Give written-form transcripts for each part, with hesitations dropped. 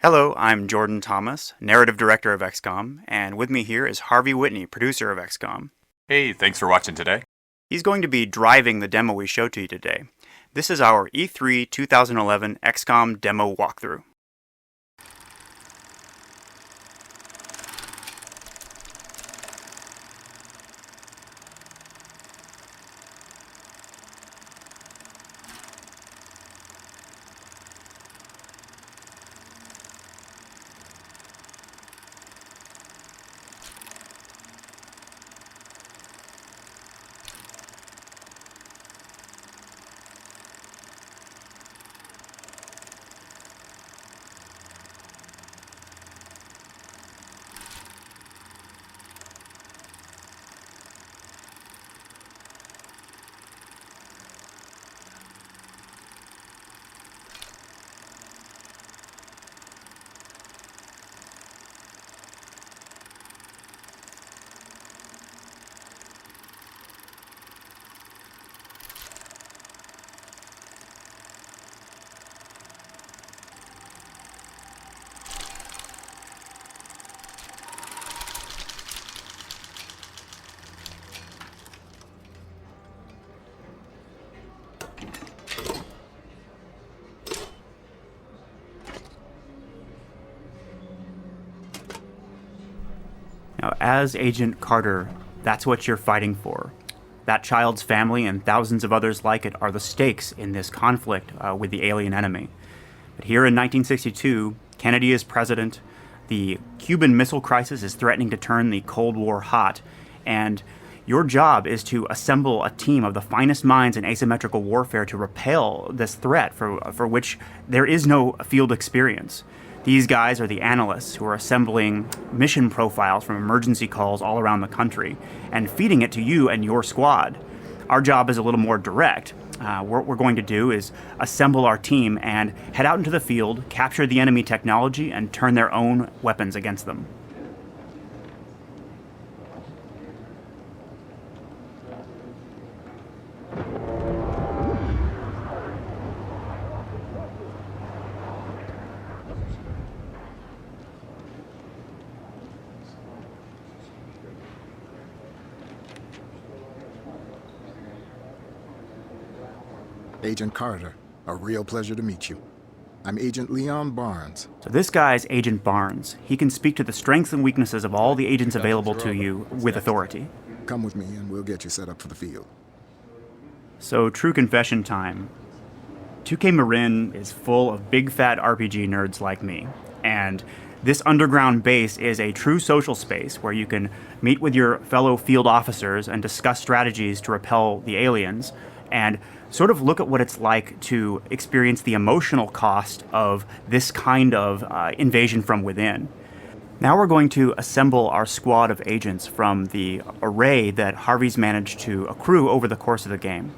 Hello, I'm Jordan Thomas, narrative director of XCOM, and with me here is Harvey Whitney, producer of XCOM. Hey, thanks for watching today. He's going to be driving the demo we showed to you today. This is our E3 2011 XCOM demo walkthrough. Now, as Agent Carter, that's what you're fighting for. That child's family and thousands of others like it are the stakes in this conflict with the alien enemy. But here in 1962, Kennedy is president, the Cuban Missile Crisis is threatening to turn the Cold War hot, and your job is to assemble a team of the finest minds in asymmetrical warfare to repel this threat for which there is no field experience. These guys are the analysts who are assembling mission profiles from emergency calls all around the country and feeding it to you and your squad. Our job is a little more direct. What we're going to do is assemble our team and head out into the field, capture the enemy technology, and turn their own weapons against them. Agent Carter, a real pleasure to meet you. I'm Agent Leon Barnes. So this guy's Agent Barnes. He can speak to the strengths and weaknesses of all the agents available to you with authority. Come with me and we'll get you set up for the field. So, true confession time. 2K Marin is full of big fat RPG nerds like me, and this underground base is a true social space where you can meet with your fellow field officers and discuss strategies to repel the aliens, and sort of look at what it's like to experience the emotional cost of this kind of invasion from within. Now we're going to assemble our squad of agents from the array that Harvey's managed to accrue over the course of the game.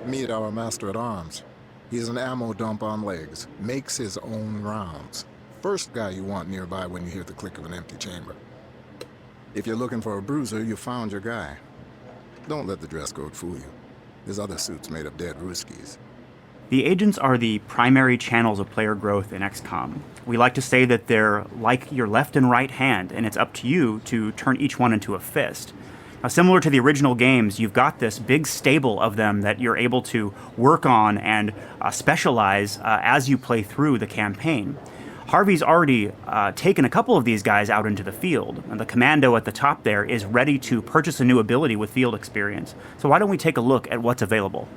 Meet our master at arms. He's an ammo dump on legs, makes his own rounds. First guy you want nearby when you hear the click of an empty chamber. If you're looking for a bruiser, you found your guy. Don't let the dress code fool you. There's other suits made of dead Ruskies. The agents are the primary channels of player growth in XCOM. We like to say that they're like your left and right hand, and it's up to you to turn each one into a fist. Now, similar to the original games, you've got this big stable of them that you're able to work on and specialize as you play through the campaign. Harvey's already taken a couple of these guys out into the field, and the commando at the top there is ready to purchase a new ability with field experience. So why don't we take a look at what's available?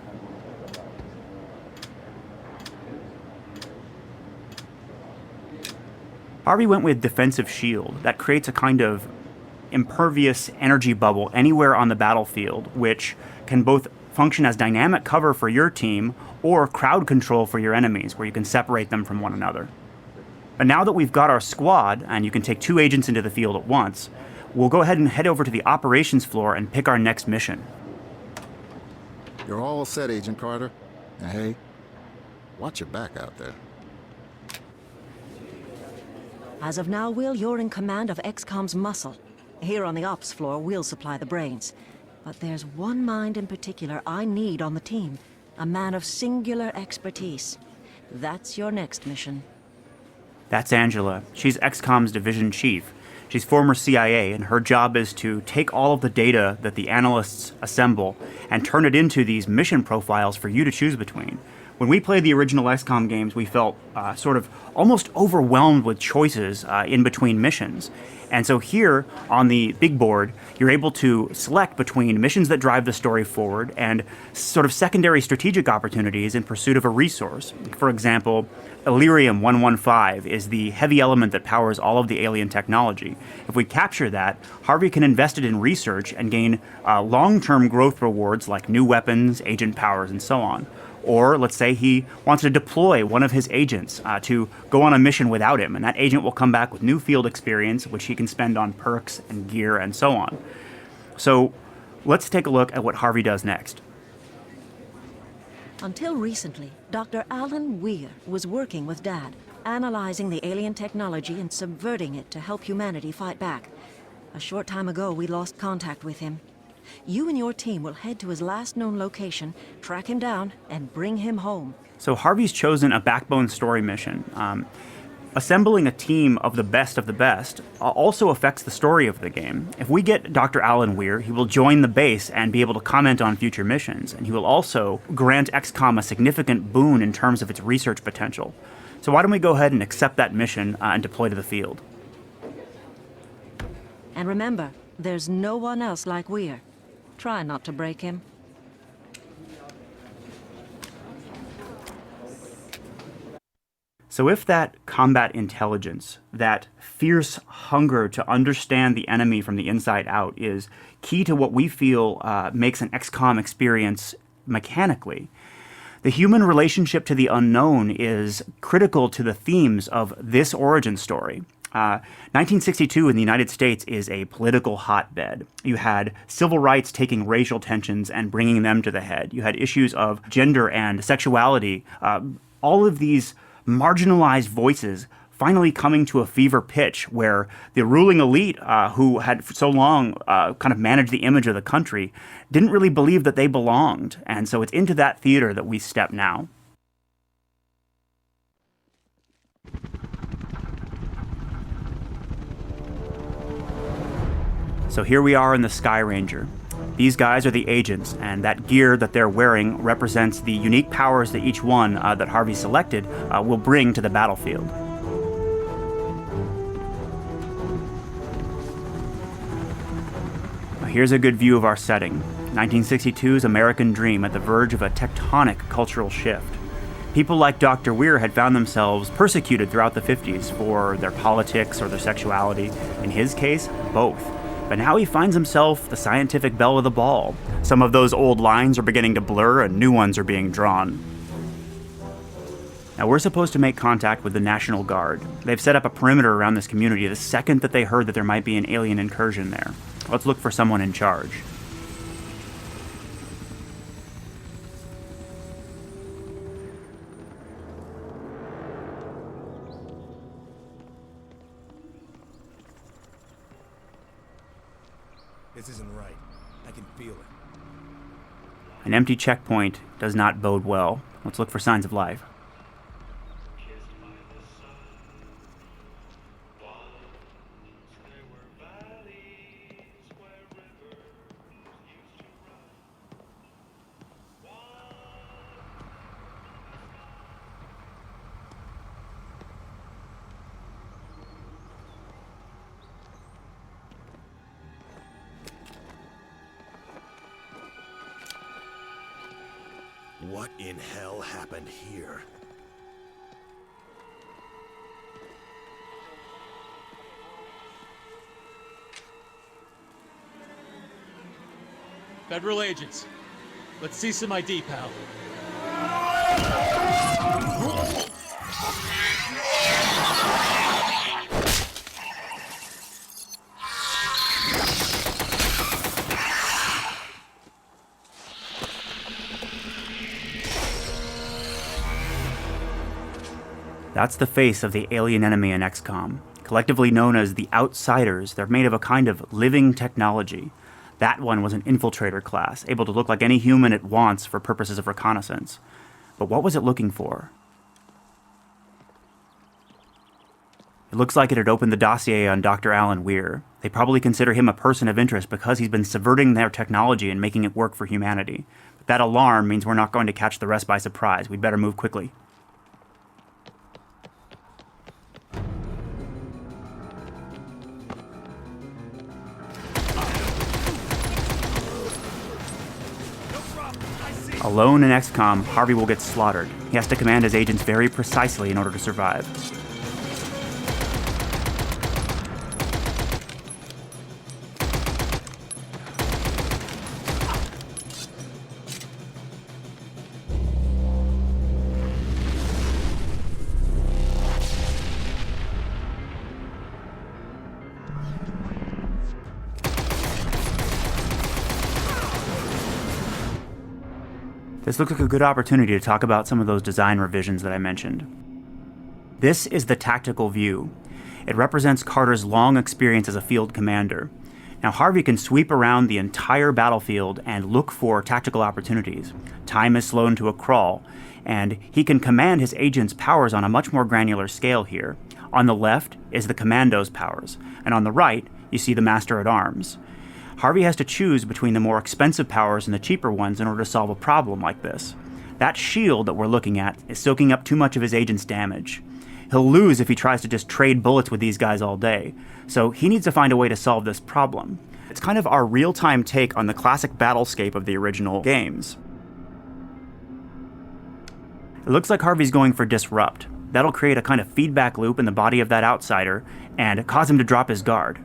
Harvey went with Defensive Shield. That creates a kind of impervious energy bubble anywhere on the battlefield, which can both function as dynamic cover for your team or crowd control for your enemies, where you can separate them from one another. But now that we've got our squad, and you can take 2 agents into the field at once, we'll go ahead and head over to the operations floor and pick our next mission. You're all set, Agent Carter. And hey, watch your back out there. As of now, Will, you're in command of XCOM's muscle. Here on the ops floor, we'll supply the brains. But there's one mind in particular I need on the team. A man of singular expertise. That's your next mission. That's Angela. She's XCOM's division chief. She's former CIA, and her job is to take all of the data that the analysts assemble and turn it into these mission profiles for you to choose between. When we played the original XCOM games, we felt sort of almost overwhelmed with choices in between missions. And so here on the big board, you're able to select between missions that drive the story forward and sort of secondary strategic opportunities in pursuit of a resource. For example, Illyrium 115 is the heavy element that powers all of the alien technology. If we capture that, Harvey can invest it in research and gain long-term growth rewards like new weapons, agent powers, and so on. Or let's say he wants to deploy one of his agents to go on a mission without him, and that agent will come back with new field experience, which he can spend on perks and gear and so on. So let's take a look at what Harvey does next. Until recently, Dr. Alan Weir was working with Dad, analyzing the alien technology and subverting it to help humanity fight back. A short time ago, we lost contact with him. You and your team will head to his last known location, track him down, and bring him home. So Harvey's chosen a backbone story mission. Assembling a team of the best also affects the story of the game. If we get Dr. Alan Weir, he will join the base and be able to comment on future missions, and he will also grant XCOM a significant boon in terms of its research potential. So why don't we go ahead and accept that mission and deploy to the field? And remember, there's no one else like Weir. Try not to break him. So if that combat intelligence, that fierce hunger to understand the enemy from the inside out is key to what we feel makes an XCOM experience mechanically, the human relationship to the unknown is critical to the themes of this origin story. 1962 in the United States is a political hotbed. You had civil rights taking racial tensions and bringing them to the head. You had issues of gender and sexuality. All of these marginalized voices finally coming to a fever pitch where the ruling elite, who had for so long kind of managed the image of the country, didn't really believe that they belonged. And so it's into that theater that we step now. So here we are in the Sky Ranger. These guys are the agents, and that gear that they're wearing represents the unique powers that each one that Harvey selected will bring to the battlefield. Now, here's a good view of our setting. 1962's American dream at the verge of a tectonic cultural shift. People like Dr. Weir had found themselves persecuted throughout the 50s for their politics or their sexuality. In his case, both. But now he finds himself the scientific belle of the ball. Some of those old lines are beginning to blur and new ones are being drawn. Now we're supposed to make contact with the National Guard. They've set up a perimeter around this community the second that they heard that there might be an alien incursion there. Let's look for someone in charge. This isn't right. I can feel it. An empty checkpoint does not bode well. Let's look for signs of life. What in hell happened here? Federal agents. Let's see some ID, pal. That's the face of the alien enemy in XCOM. Collectively known as the Outsiders, they're made of a kind of living technology. That one was an infiltrator class, able to look like any human it wants for purposes of reconnaissance. But what was it looking for? It looks like it had opened the dossier on Dr. Alan Weir. They probably consider him a person of interest because he's been subverting their technology and making it work for humanity. But that alarm means we're not going to catch the rest by surprise. We'd better move quickly. Alone in XCOM, Harvey will get slaughtered. He has to command his agents very precisely in order to survive. This looks like a good opportunity to talk about some of those design revisions that I mentioned. This is the tactical view. It represents Carter's long experience as a field commander. Now, Harvey can sweep around the entire battlefield and look for tactical opportunities. Time is slowed to a crawl, and he can command his agents' powers on a much more granular scale here. On the left is the commando's powers, and on the right, you see the master-at-arms. Harvey has to choose between the more expensive powers and the cheaper ones in order to solve a problem like this. That shield that we're looking at is soaking up too much of his agent's damage. He'll lose if he tries to just trade bullets with these guys all day, so he needs to find a way to solve this problem. It's kind of our real-time take on the classic battlescape of the original games. It looks like Harvey's going for Disrupt. That'll create a kind of feedback loop in the body of that outsider and cause him to drop his guard.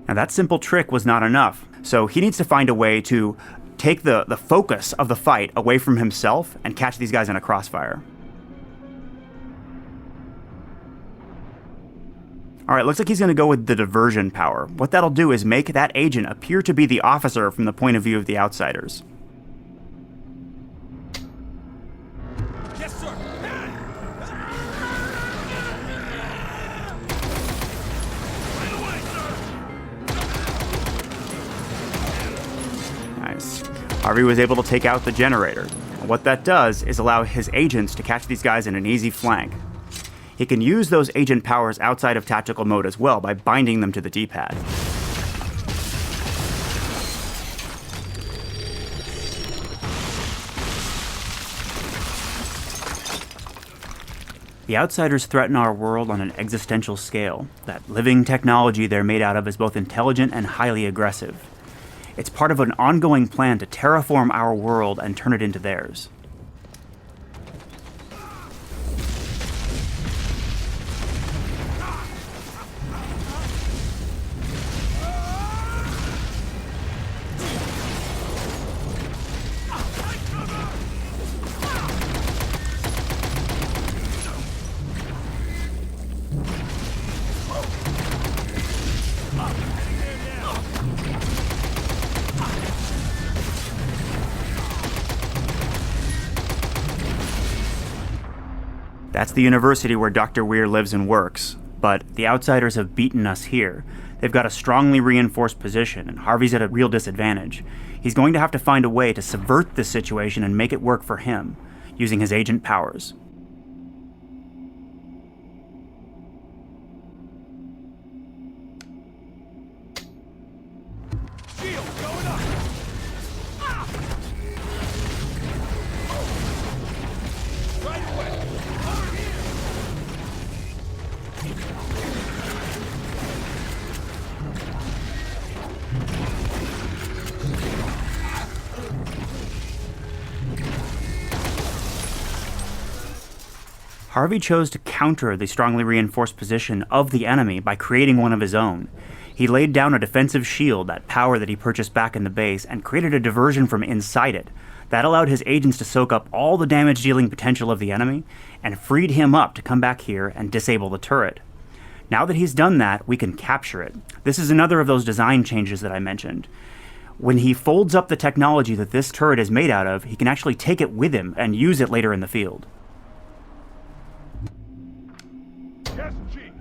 Now that simple trick was not enough, so he needs to find a way to take the focus of the fight away from himself and catch these guys in a crossfire. Alright, looks like he's going to go with the diversion power. What that'll do is make that agent appear to be the officer from the point of view of the outsiders. Yes, sir. Nice. Harvey was able to take out the generator. What that does is allow his agents to catch these guys in an easy flank. He can use those agent powers outside of tactical mode as well by binding them to the D-pad. The outsiders threaten our world on an existential scale. That living technology they're made out of is both intelligent and highly aggressive. It's part of an ongoing plan to terraform our world and turn it into theirs. That's the university where Dr. Weir lives and works, but the outsiders have beaten us here. They've got a strongly reinforced position, and Harvey's at a real disadvantage. He's going to have to find a way to subvert this situation and make it work for him, using his agent powers. Shield going up. Right away. Over here. Harvey chose to counter the strongly reinforced position of the enemy by creating one of his own. He laid down a defensive shield, that power that he purchased back in the base, and created a diversion from inside it. That allowed his agents to soak up all the damage-dealing potential of the enemy, and freed him up to come back here and disable the turret. Now that he's done that, we can capture it. This is another of those design changes that I mentioned. When he folds up the technology that this turret is made out of, he can actually take it with him and use it later in the field. Yes, Chief.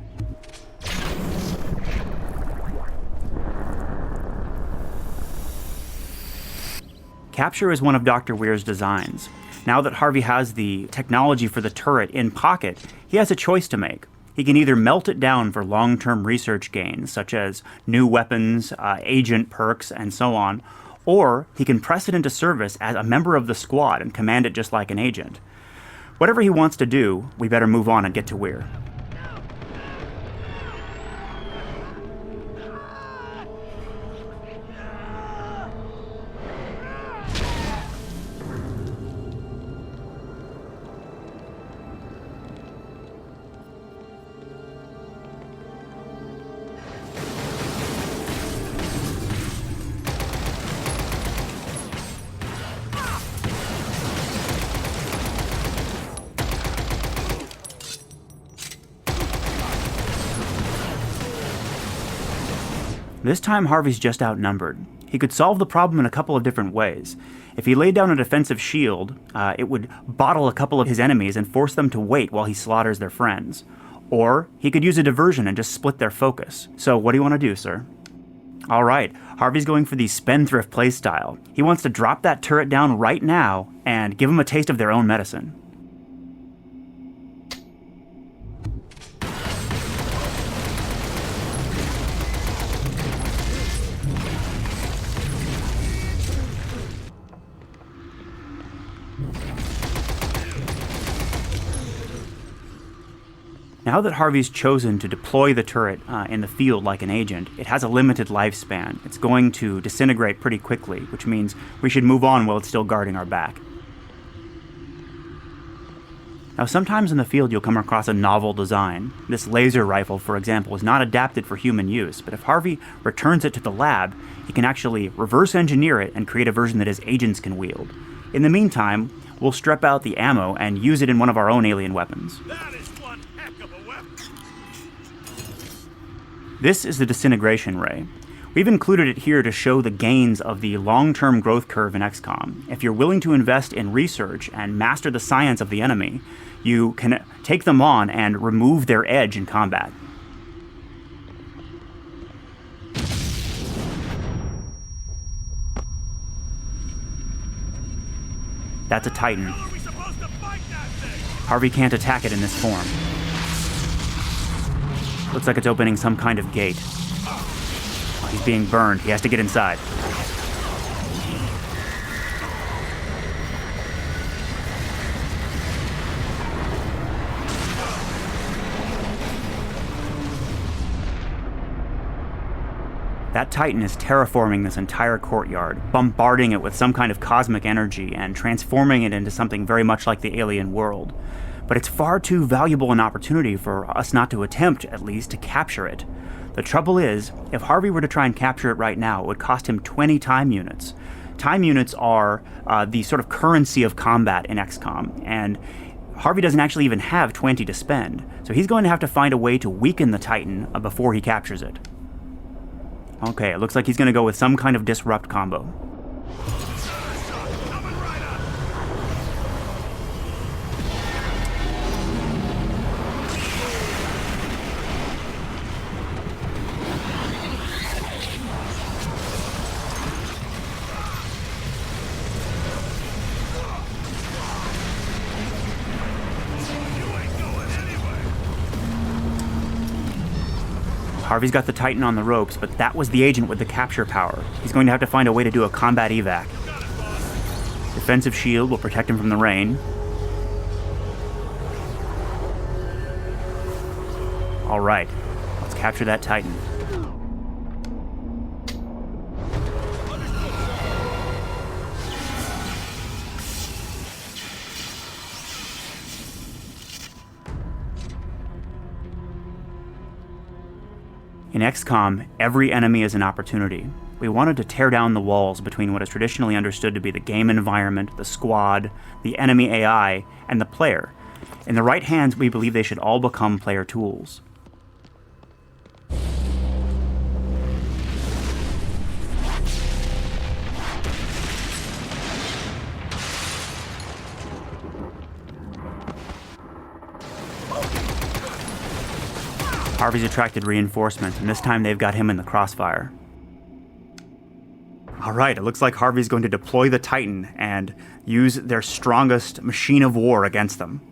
Capture is one of Dr. Weir's designs. Now that Harvey has the technology for the turret in pocket, he has a choice to make. He can either melt it down for long-term research gains, such as new weapons, agent perks, and so on, or he can press it into service as a member of the squad and command it just like an agent. Whatever he wants to do, we better move on and get to Weir. This time Harvey's just outnumbered. He could solve the problem in a couple of different ways. If he laid down a defensive shield, it would bottle a couple of his enemies and force them to wait while he slaughters their friends. Or he could use a diversion and just split their focus. So what do you want to do, sir? Alright, Harvey's going for the spendthrift playstyle. He wants to drop that turret down right now and give them a taste of their own medicine. Now that Harvey's chosen to deploy the turret in the field like an agent, it has a limited lifespan. It's going to disintegrate pretty quickly, which means we should move on while it's still guarding our back. Now, sometimes in the field you'll come across a novel design. This laser rifle, for example, is not adapted for human use, but if Harvey returns it to the lab, he can actually reverse engineer it and create a version that his agents can wield. In the meantime, we'll strip out the ammo and use it in one of our own alien weapons. That is one heck of a weapon. This is the disintegration ray. We've included it here to show the gains of the long-term growth curve in XCOM. If you're willing to invest in research and master the science of the enemy, you can take them on and remove their edge in combat. That's a Titan. How are we supposed to fight that thing? Harvey can't attack it in this form. Looks like it's opening some kind of gate. Oh, he's being burned. He has to get inside. That Titan is terraforming this entire courtyard, bombarding it with some kind of cosmic energy and transforming it into something very much like the alien world. But it's far too valuable an opportunity for us not to attempt, at least, to capture it. The trouble is, if Harvey were to try and capture it right now, it would cost him 20 time units. Time units are the sort of currency of combat in XCOM, and Harvey doesn't actually even have 20 to spend, so he's going to have to find a way to weaken the Titan before he captures it. Okay, it looks like he's going to go with some kind of disrupt combo. Harvey's got the Titan on the ropes, but that was the agent with the capture power. He's going to have to find a way to do a combat evac. Defensive shield will protect him from the rain. All right, let's capture that Titan. In XCOM, every enemy is an opportunity. We wanted to tear down the walls between what is traditionally understood to be the game environment, the squad, the enemy AI, and the player. In the right hands, we believe they should all become player tools. Harvey's attracted reinforcements, and this time they've got him in the crossfire. Alright, it looks like Harvey's going to deploy the Titan and use their strongest machine of war against them.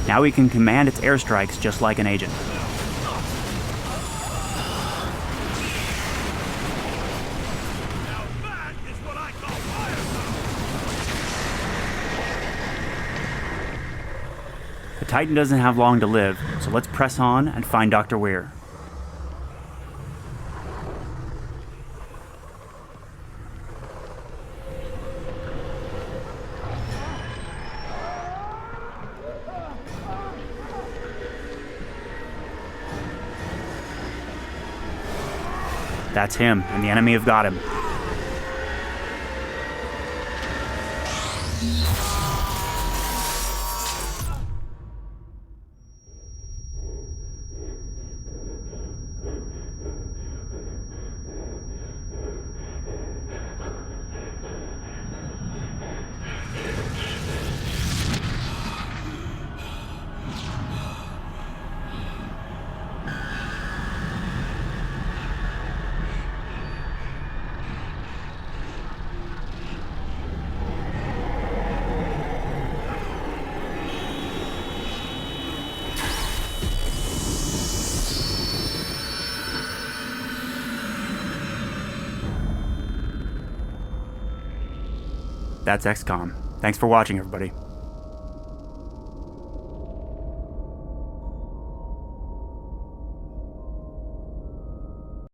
Now he can command its airstrikes just like an agent. Now that is what I call fire! The Titan doesn't have long to live, so let's press on and find Dr. Weir. That's him, and the enemy have got him. That's XCOM. Thanks for watching, everybody.